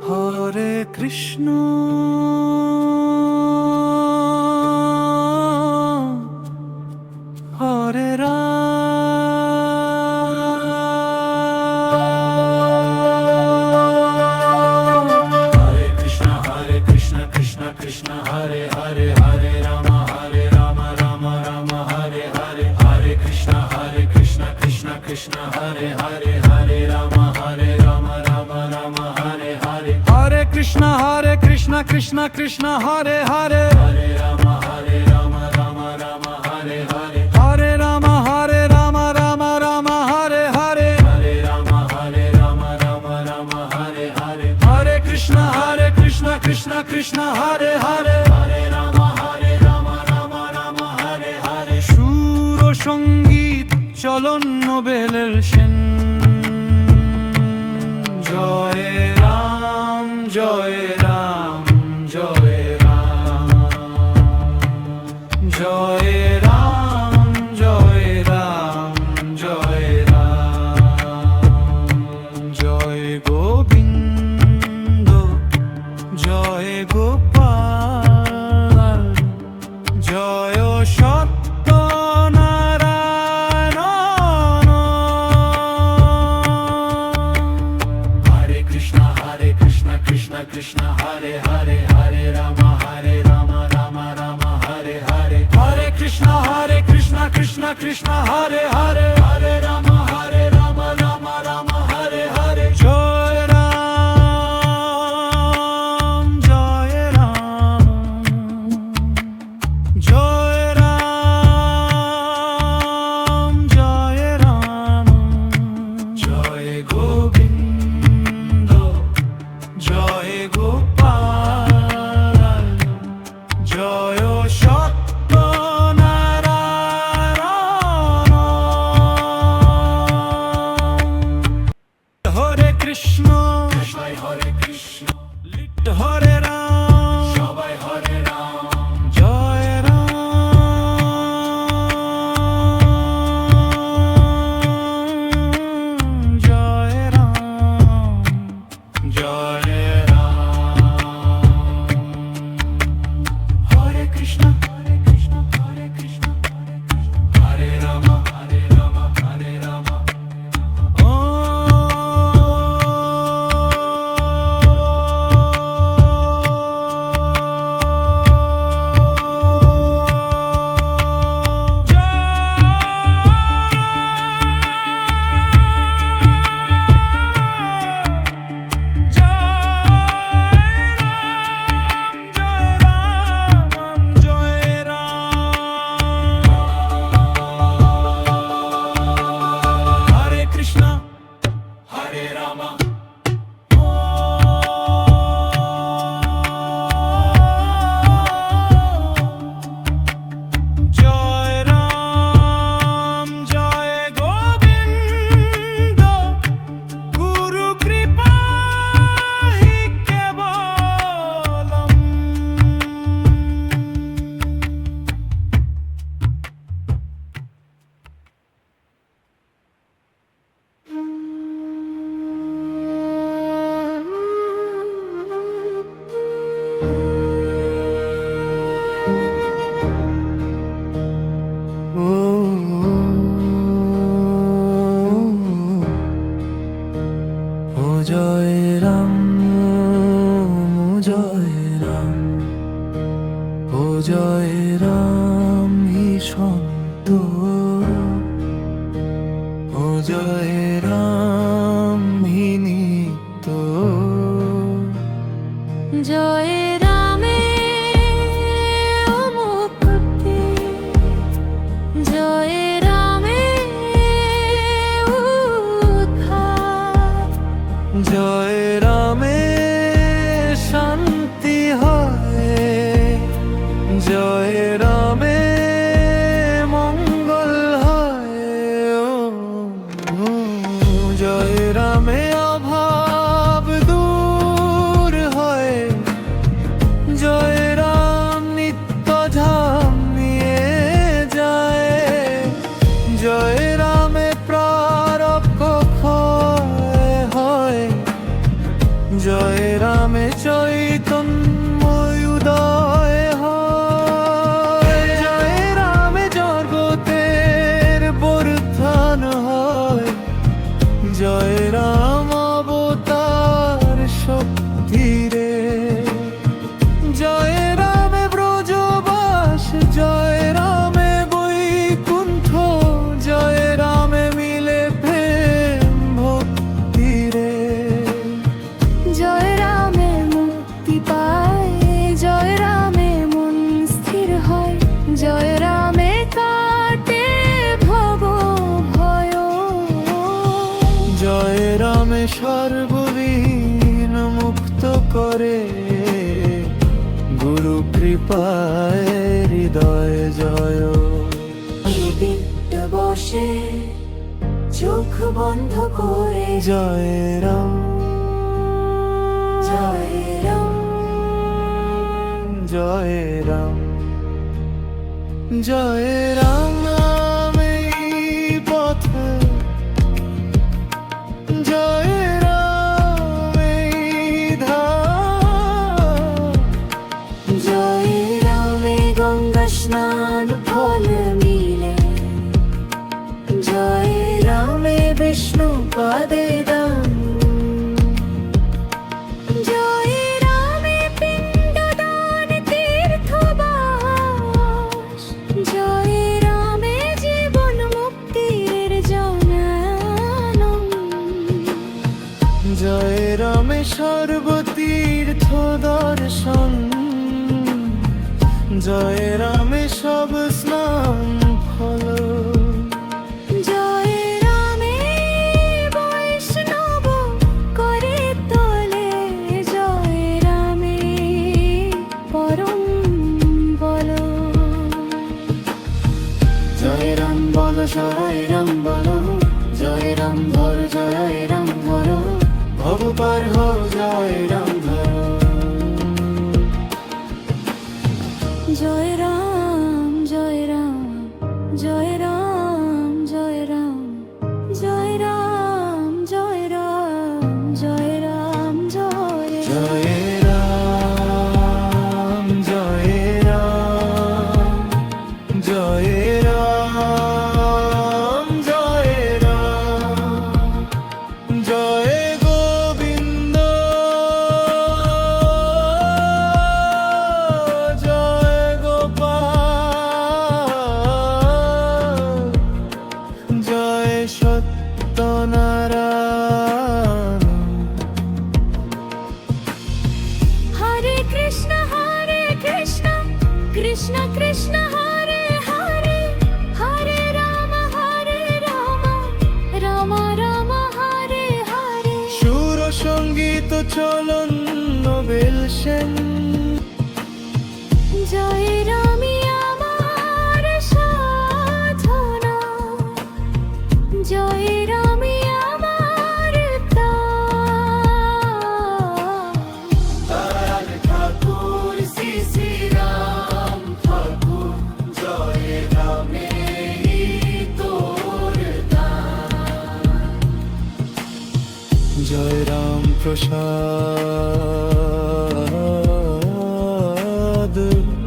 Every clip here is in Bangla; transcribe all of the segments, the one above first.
হরে কৃষ্ণ হরে রাম হরে কৃষ্ণ কৃষ্ণ কৃষ্ণ হরে হরে হরে রাম রাম রাম হরে হরে হরে কৃষ্ণ কৃষ্ণ কৃষ্ণ হরে হরে হরে রাম রাম রাম হরে হরে হরে কৃষ্ণ কৃষ্ণ কৃষ্ণ হরে হরে হরে রাম রাম রাম হরে হরে হরে রাম রাম রাম হরে হরে হরে রাম রাম হরে হরে হরে কৃষ্ণ কৃষ্ণ কৃষ্ণ হরে হরে হরে রাম রাম হরে হরে সুর সঙ্গীত চলন বেলের সেন জয় রাম জয় রাম জয় রাম জয় রাম জয় রাম জয় রাম জয় গোবিন্দ জয় গোপাল জয় সত্য নারায়ণ হরে কৃষ্ণ কৃষ্ণ কৃষ্ণ হরে হরে হরে রাম রাম রাম হরে হরে হরে কৃষ্ণ কৃষ্ণ কৃষ্ণ হরে হরে হরে রাম রাম রাম হরে হরে জয় রাম জয় রাম জয় রাম জয় রাম জয় গোবিন্দ জয় গোপাল জয় সত্য নারায়ণ হরে কৃষ্ণ হরে কৃষ্ণ হরে রাম সবাই হরে রাম জয় রাম জয় রাম জয় রাম হরে কৃষ্ণ হরে কৃষ্ণ হরে রাম হরে রাম হরে কৃষ্ণ হরে রাম জয় রাম জয় গোবিন্দ গুরু কৃপা হি কেবলম ও জয় রাম জয় রাম ও জয় রাম সন্ত ও জয় রাম নিত্য জয় রামে ও মুক্তি জয় রামে উদ্ধার জয় রামে শান্তি হয় জয় জয় রামে চৈতন্যময় উদয় হয়, জয় রামে জগতের বর্ধন হয়, জয় রাম অবতার শক্তি রে, জয় রামে ব্রজবাস, জয় রামে বৈকুণ্ঠ, জয় রামে মিলে প্রেম ভক্তি রে। জয় রামে মুক্তি পায়, জয় রামে মন স্থির হয়, জয় রামে কাটে ভব ভয়, জয় রামে সর্ববিঘ্ন মুক্ত করে, গুরু কৃপায় হৃদয় জয়। বিদ্য বসে চোখ বন্ধ করে, জয় রাম জয় রাম জয় রাম জয় রাম নামেই পথ, জয় রামেই ধাম, জয় রামে গঙ্গা স্নান ফল মিলে, জয় রামে বিষ্ণু পাদে দান, জয় রামে পিণ্ডদান তীর্থবাস, জয় রামে জীবন মুক্তির জনানম, জয় রামে সর্বতীর্থ দর্শন, জয় রামে সব স্নান ফল, জয় রামে বৈষ্ণব করে তোলে, জয় রামে পরম বল, জয় রাম বল জয় রাম বল, জয় রাম ধর জয় রাম ধর, ভব পার হও জয় রাম ধর। জয় রাম জয় রাম জয় রাম জয় রাম জয় রাম জয় রাম জয় রাম জয় জয় রাম জয় রাম জয় রাম জয় রাম, জয় গোবিন্দ জয় গোপাল, জয় সত্যনারায়ণ। হরে কৃষ্ণ কৃষ্ণ কৃষ্ণ হরে হরে, হরে রাম রাম রাম হরে হরে, সুর সঙ্গীত চলন নোবেল সেন, জয় রামী আমার সাধনা, জয় রামী আমার প্রাণ, ঠাকুর শ্রী শ্রী রাম ঠাকুর, জয় রামে তোর দান, জয় রাম প্রসাদ,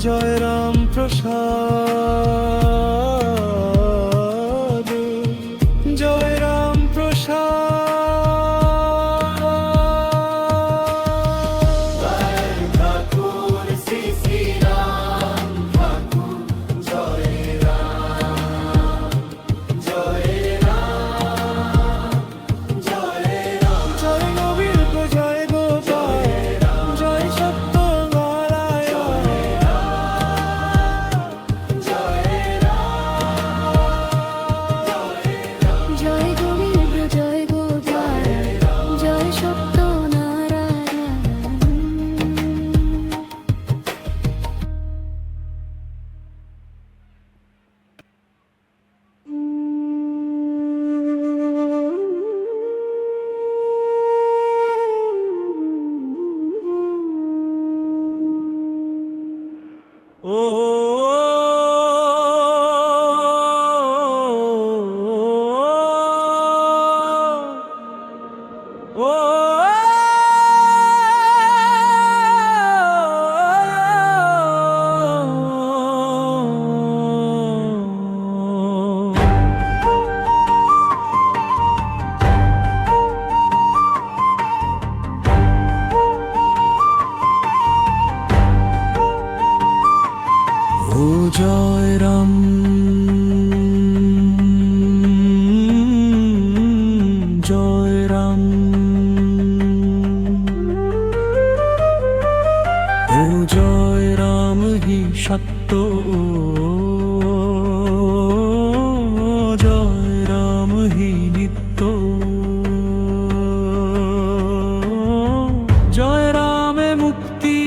জয় রাম প্রসাদ, জয় রাম প্রসাদ। ঠাকুর শ্রী শ্রী রাম ঠাকুর, জয় রাম জয় রাম জয় রাম, জয় গোবিন্দ জয় গোপাল, জয় সত্য নারায়ণ, জয় রাম জয় গোবিন্দ জয় গোপাল, জয় সত্য ও ও জয় রাম হি সত্য, জয় রাম হি নিত্য, জয় রামে মুক্তি,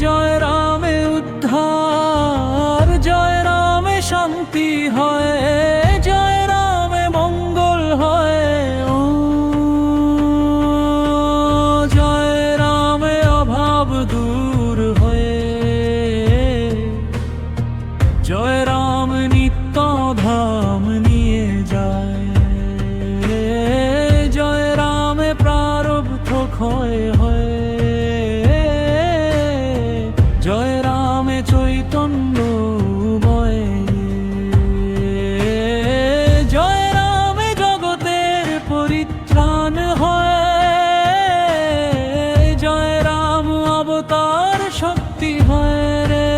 জয় রামে উদ্ধার, জয় রামে শান্তি হয়, জয় রামে মঙ্গল হয়। ও জয় রামে অভাব দূর হয়ে, জয় রাম নিত্য ধাম নিয়ে যায়, জয় রামে প্রারব্ধ ক্ষয় হয়, জয় রামে চৈতন্যময়, জয় রামে জগতের পরিত্রাণ হয়, জয় রাম অবতার শক্তি হয় রে,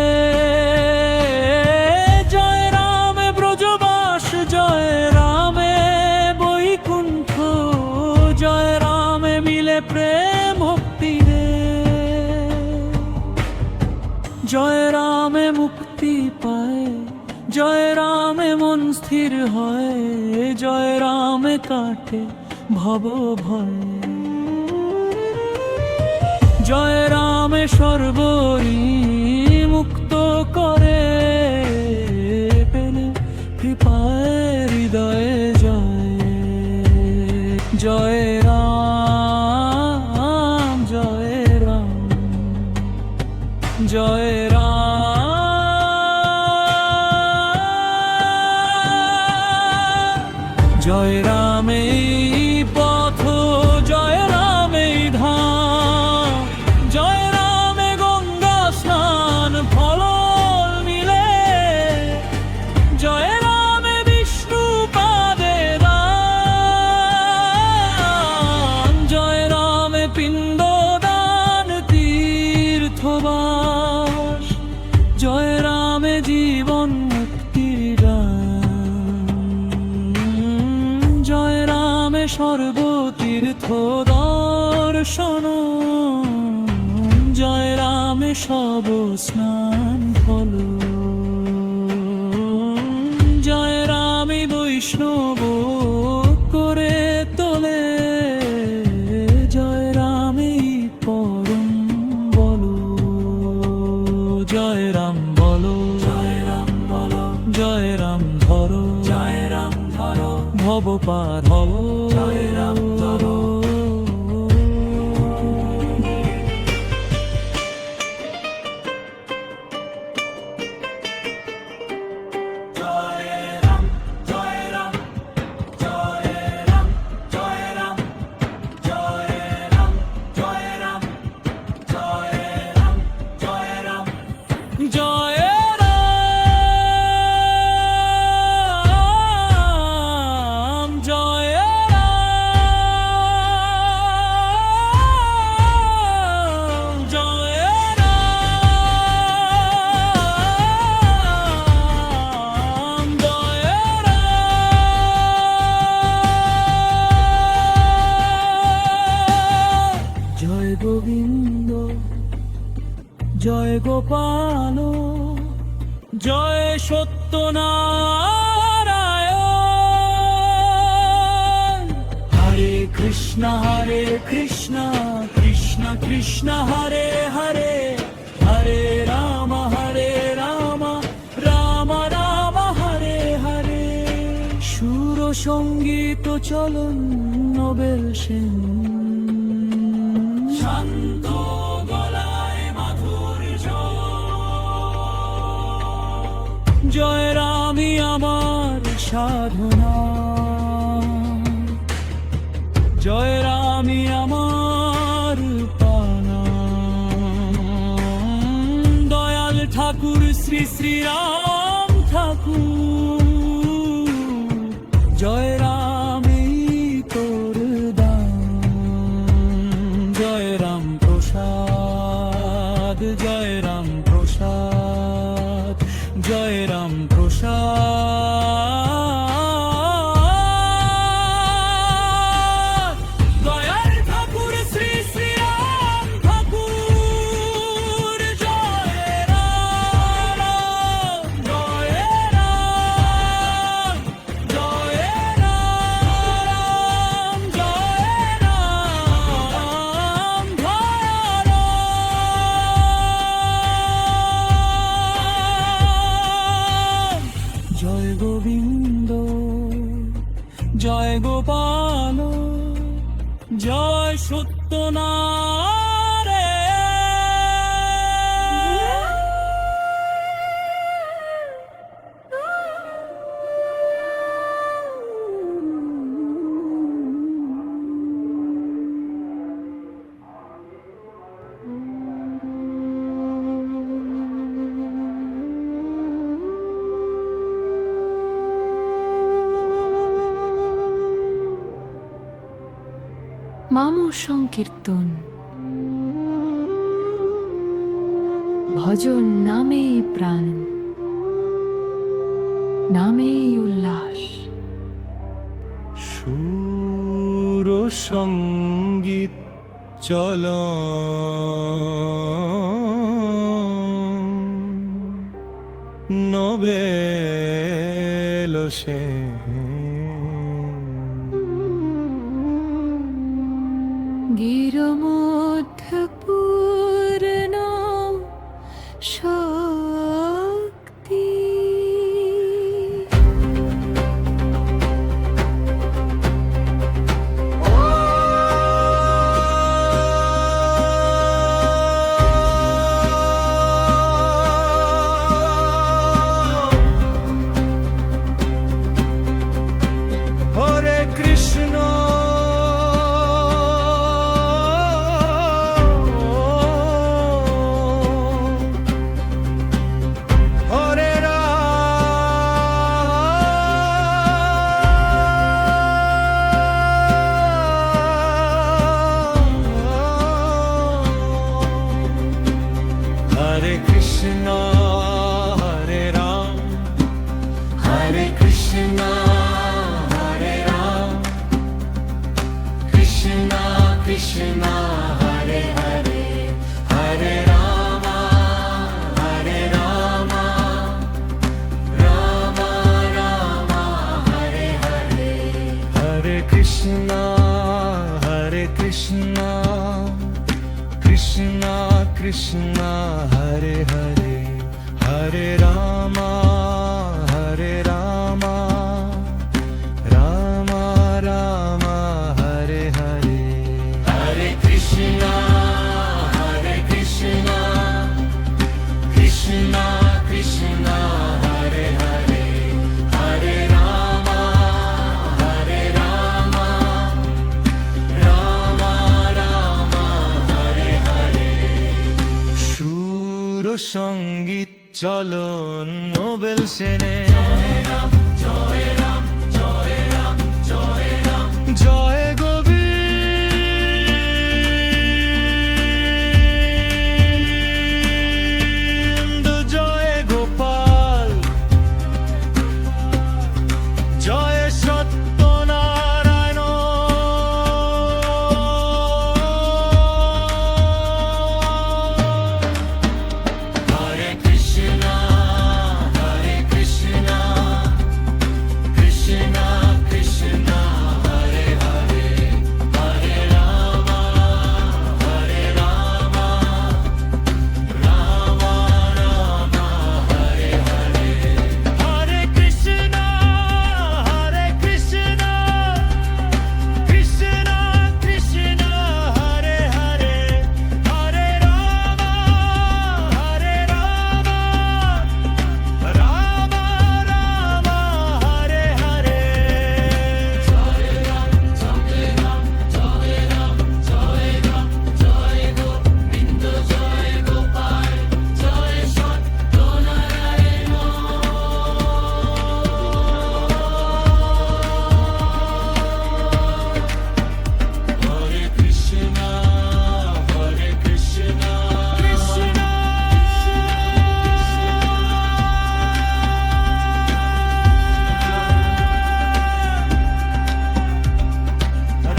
জয় রামে ব্রজবাস, জয় রামে বৈকুণ্ঠ, জয় রামে মিলে প্রেম ভক্তি রে, জয় রামে মুক্তি পায়, জয় রামে মন স্থির হয়, জয় রামে কাটে ভব ভয়, জয় রামে সর্বরি মুক্ত করে, পেলে কৃপায় হৃদয়ে জয়, জয় রাম, জয় রাম, জয় রাম, জয় রামে পথ, জয় রামে ধাম, জয় রামে গঙ্গা স্নান ফল মিলে, জয় রামে বিষ্ণু পাদে দান, জয় রামে পিণ্ড দান তীর্থবাস, জয় রামে জীবন মুক্তির দান, জয় রামে সর্বতীর্থ দর্শন, জয় রামে সব স্নান ফল, জয় রামে বৈষ্ণব করে তোলে, জয় রামে পরম বলো, জয় রাম বলো, জয় রাম বলো, জয় রাম ধরো, জয় রাম ধরো, ভব পার হব, জয় রাম ধরো। জয় রাম, জয় রাম, জয় রাম, জয় রাম, জয় গোবিন্দ, জয় গোপাল, জয় সত্যনারায়ণ, হরে কৃষ্ণ কৃষ্ণ কৃষ্ণ হরে হরে, হরে রাম রাম রাম হরে হরে, সুর সঙ্গীত চলন নোবেল সেন, শান্ত গলায় মাধুর্য, জয় রামই আমার সাধনা, জয় রামই আমার পানা, দয়াল ঠাকুর শ্রী শ্রী রাম ঠাকুর, জয় রামই তোর দান, জয় রাম প্রসাদ, জয় রাম প্রসাদ, জয় রাম প্রসাদ, দয়াল ঠাকুর শ্রী শ্রী রাম ঠাকুর, মামু সংকীর্তন ভজন নামেই প্রাণ, নামেই উল্লাস। সুর সঙ্গীত চল নবেল সে গিরমধ্যপূর্ণ শক্তি হরে কৃষ্ণ হরে হরে কৃষ্ণ হরে রাম হরে কৃষ্ণ হরে রাম কৃষ্ণ কৃষ্ণ হরে হরে হরে রাম রাম রাম হরে হরে হরে কৃষ্ণ কৃষ্ণ কৃষ্ণ হরে হরে হরে রাম রাম রাম হরে হরে হরে কৃষ্ণ কৃষ্ণ কৃষ্ণ হরে হরে হরে রাম রাম রাম হরে হরে সুর সঙ্গীত চলন নোবেল সেনে জয় গোবিন্দ জয় গোপাল জয় সত্যনারায়ণ হরে কৃষ্ণ কৃষ্ণ কৃষ্ণ হরে হরে হরে রাম রাম রাম হরে হরে হরে কৃষ্ণ কৃষ্ণ কৃষ্ণ হরে হরে হরে রাম রাম হরে হরে হরে কৃষ্ণ কৃষ্ণ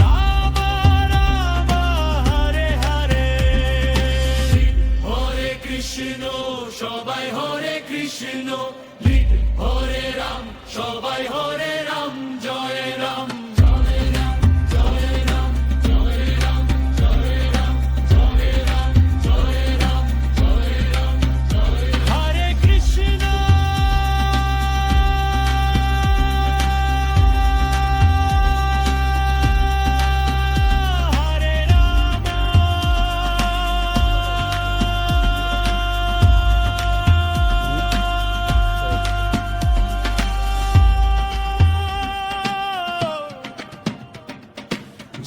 রাম রাম হরে হরে হরে কৃষ্ণ সবাই হরে কৃষ্ণ হরে রাম সবাই হরে রাম জয় রাম হরে কৃষ্ণ হরে রাম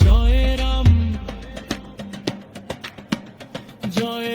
জয় রাম জয়